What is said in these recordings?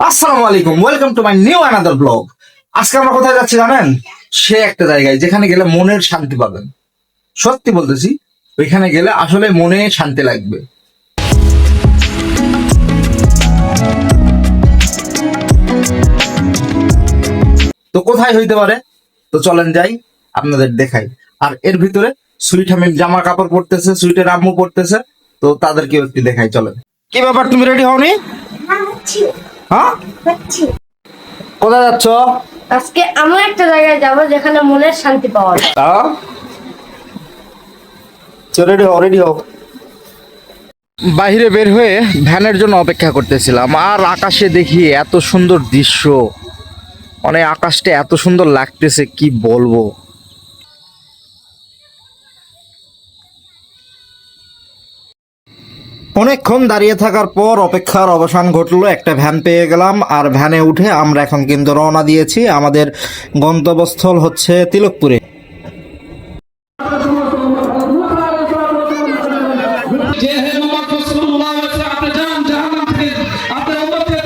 আসসালামু আলাইকুম, welcome to my new another blog. আজকে আমরা কোথায় যাচ্ছি জানেন? সে একটা জায়গায় যেখানে গেলে মনের শান্তি পাবেন। সত্যি বলতেছি, ওইখানে গেলে আসলে মনে শান্তি লাগবে। তো কোথায় হইতে পারে? তো চলেন যাই, আপনাদের দেখাই। আর এর ভিতরে সুইট আমি জামা কাপড় পরতেছে, সুইটের আম্মু পরতেছে, তো তাদেরকেও একটু দেখাই। চলেন। কি ব্যাপার, তুমি রেডি হওনি? হ্যাঁ, কোথায় যাচ্ছ? আজকে এমন একটা জায়গায় যাব যেখানে মনের শান্তি পাওয়া যায়। রেডি হও, রেডি হও। বাইরে বের হয়ে ভ্যানের জন্য অপেক্ষা করতেছিলাম, আর আকাশে দেখি এত সুন্দর দৃশ্য, মানে আকাশটা এত সুন্দর লাগতেছে কি বলবো। অনেকক্ষণ দাঁড়িয়ে থাকার পর অপেক্ষার অবসান ঘটলো, একটা ভ্যান পেয়ে গেলাম। আর ভ্যানে উঠে আমরা এখন কিন্তু রওনা দিয়েছি। আমাদের গন্তব্যস্থল হচ্ছে তিলকপুরে। যে হে মুহাম্মদ সাল্লাল্লাহু আলাইহি ওয়াসাল্লাম, আপনি যান জাহান্নাম থেকে আপনার উম্মতকে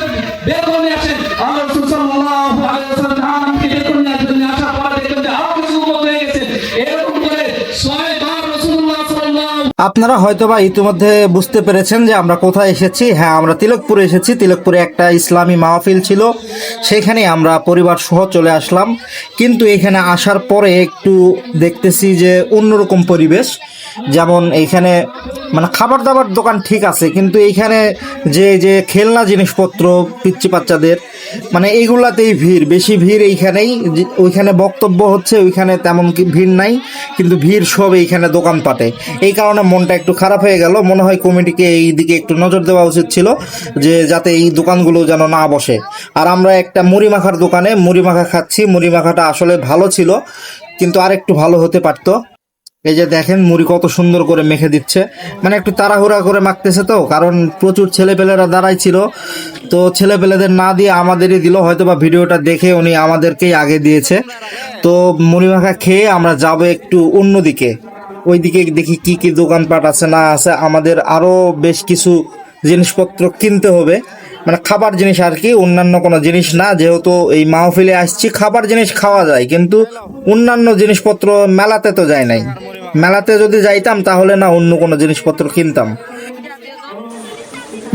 বের করে নিয়ে আসেন। আল্লাহ রাসূল সাল্লাল্লাহু আলাইহি ওয়াসাল্লাম জাহান্নাম থেকে বের করে নিয়ে আসেন। আসার পরে দেখেন যে আপনি উম্মত হয়ে গেছেন। এরকম করে 6 বার রাসূলুল্লাহ সাল্লাল্লাহু। আপনারা হয়তোবা ইতিমধ্যে বুঝতে পেরেছেন যে আমরা কোথায় এসেছি। হ্যাঁ, আমরা তিলকপুরে এসেছি। তিলকপুরে একটা ইসলামী মাহফিল ছিল, সেখানে আমরা পরিবার সহ চলে আসলাম। কিন্তু এখানে আসার পরে একটু দেখতেছি যে অন্যরকম পরিবেশ। যেমন এইখানে মানে খাবার দাবার দোকান ঠিক আছে, কিন্তু এইখানে যে যে খেলনা জিনিসপত্র পিচ্চি বাচ্চাদের, মানে এইগুলাতেই ভিড়, বেশি ভিড় এইখানেই। ওইখানে বক্তব্য হচ্ছে, ওইখানে তেমন কি ভিড় নাই, কিন্তু ভিড় সব এইখানে দোকানপাটে। এই কারণে মনটা একটু খারাপ হয়ে গেল। মনে হয় কমিটিকে এই দিকে একটু নজর দেওয়া উচিত ছিল, যে যাতে এই দোকানগুলো যেন না বসে। আর আমরা একটা মুড়ি মাখার দোকানে মুড়ি মাখা খাচ্ছি। মুড়ি মাখাটা আসলে ভালো ছিল, কিন্তু আর একটু ভালো হতে পারতো। এই যে দেখেন মুড়ি কত সুন্দর করে মেখে দিচ্ছে, মানে একটু তাড়াহুড়া করে মাখতেছে, তো কারণ প্রচুর ছেলেপেলেরা দাঁড়াই ছিল, তো ছেলেপেলেদের না দিয়ে আমাদেরই দিল। হয়তো বা ভিডিওটা দেখে উনি আমাদেরকেই আগে দিয়েছে। তো মুড়ি মাখা খেয়ে আমরা যাব একটু অন্যদিকে, ওইদিকে দেখি কি কি দোকানপাট আছে না আছে। আমাদের আরো বেশ কিছু জিনিসপত্র কিনতে হবে, মানে খাবার জিনিস আর কি, অন্যান্য কোনো জিনিস না। যেহেতু এই মাহফিলে আসছি, খাবার জিনিস খাওয়া যায়, কিন্তু অন্যান্য জিনিসপত্র মেলাতে তো যায় নাই। মেলাতে যদি যাইতাম তাহলে না অন্য কোনো জিনিসপত্র কিনতাম।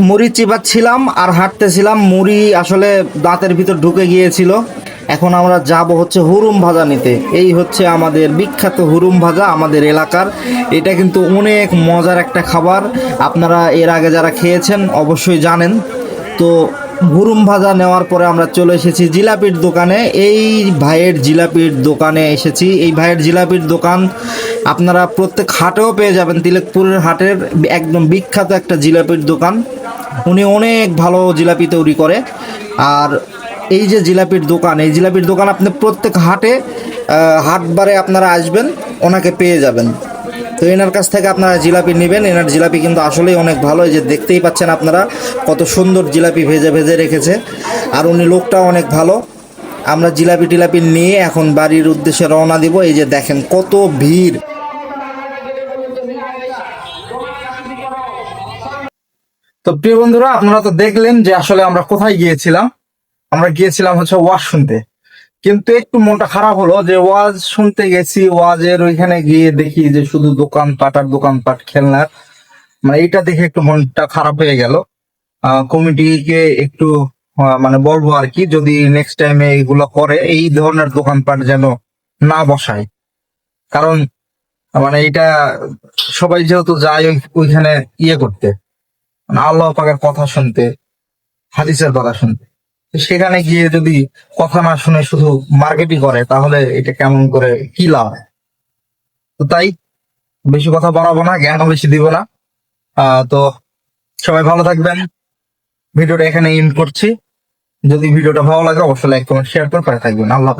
মুড়ি চিবাচ্ছিলাম আর হাঁটতেছিলাম, মুড়ি আসলে দাঁতের ভিতর ঢুকে গিয়েছিল। এখন আমরা যাব হচ্ছে হুরুম ভাজা নিতে। এই হচ্ছে আমাদের বিখ্যাত হুরুম ভাজা আমাদের এলাকার। এটা কিন্তু অনেক মজার একটা খাবার, আপনারা এর আগে যারা খেয়েছেন অবশ্যই জানেন। তো হুরুম ভাজা নেওয়ার পরে আমরা চলে এসেছি জিলাপির দোকানে। এই ভাইয়ের জিলাপির দোকানে এসেছি। এই ভাইয়ের জিলাপির দোকান আপনারা প্রত্যেক হাটেও পেয়ে যাবেন। তিলকপুরের হাটের একদম বিখ্যাত একটা জিলাপির দোকান। উনি অনেক ভালো জিলাপি তৈরি করে। আর এই যে জিলাপির দোকান, এই জিলাপির দোকান আপনি প্রত্যেক হাটে হাটবারে আপনারা আসবেন, ওনাকে পেয়ে যাবেন। তো এনার কাছ থেকে আপনারা জিলাপি নেবেন। এনার জিলাপি কিন্তু আসলেই অনেক ভালো। এই যে দেখতেই পাচ্ছেন আপনারা কত সুন্দর জিলাপি ভেজে ভেজে রেখেছে, আর উনি লোকটাও অনেক ভালো। আমরা জিলাপি টিলাপি নিয়ে এখন বাড়ির উদ্দেশ্যে রওনা দিব। এই যে দেখেন কত ভিড়। তো প্রিয় বন্ধুরা, আপনারা তো দেখলেন যে আসলে আমরা কোথায় গিয়েছিলাম। আমরা গিয়েছিলাম হচ্ছে ওয়াজ শুনতে, কিন্তু একটু মনটা খারাপ হলো যে ওয়াজ শুনতে গেছি, ওয়াজের ওইখানে গিয়ে দেখি যে শুধু দোকানপাট আর দোকানপাট খেলনার, মানে এটা দেখে একটু মনটা খারাপ হয়ে গেল। কমিটিকে একটু মানে বলবো আর কি, যদি নেক্সট টাইমে এইগুলো করে, এই ধরনের দোকানপাট যেন না বসায়। কারণ মানে এটা সবাই যেহেতু যায় ওইখানে ইয়ে করতে, মানে আল্লাহ পাকের কথা শুনতে, হাদিসের কথা শুনতে, তো সেখানে গিয়ে যদি কথা না শুনে শুধু মার্কেটিং করে, তাহলে এটা কেমন করে কি লাভ? তো তাই বেশি কথা বাড়াবো না, জ্ঞানও বেশি দিব না। তো সবাই ভালো থাকবেন। ভিডিওটা এখানে এন্ড করছি। যদি ভিডিওটা ভালো লাগে অবশ্যই লাইক কমেন্ট শেয়ার করে পাশে থাকবেন। আল্লাহ হাফেজ।